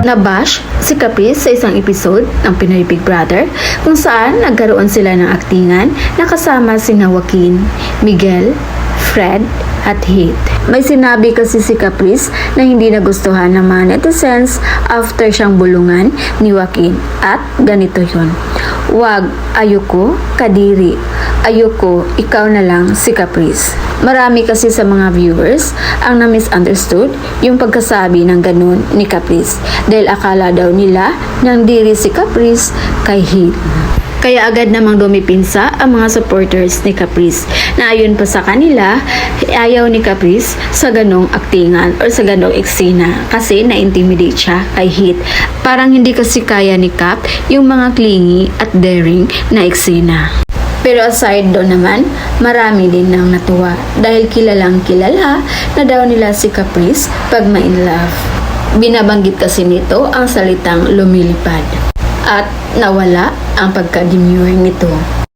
Nabash si Caprice sa isang episode ng Pinoy Big Brother kung saan nagkaroon sila ng aktingan na kasama sina Joaquin, Miguel, Fred at Heath. May sinabi kasi si Caprice na hindi nagustuhan ng mga netizens after siyang bulungan ni Joaquin at ganito yon. Wag, ayoko, kadiri. Ayoko, ikaw na lang si Caprice. Marami kasi sa mga viewers ang na-misunderstood yung pagkasabi ng ganun ni Caprice dahil akala daw nila nang diri si Caprice kay Heath. Kaya agad namang dumipinsa ang mga supporters ni Caprice na ayon pa sa kanila, ayaw ni Caprice sa ganong aktingan or sa ganong eksena kasi na-intimidate siya kay Heath. Parang hindi kasi kaya ni Cap yung mga clingy at daring na eksena. Pero aside doon naman, marami din nang natuwa dahil kilalang kilala na daw nila si Caprice pag ma-in love. Binabanggit kasi nito ang salitang lumilipad at nawala ang pagka-demure nito.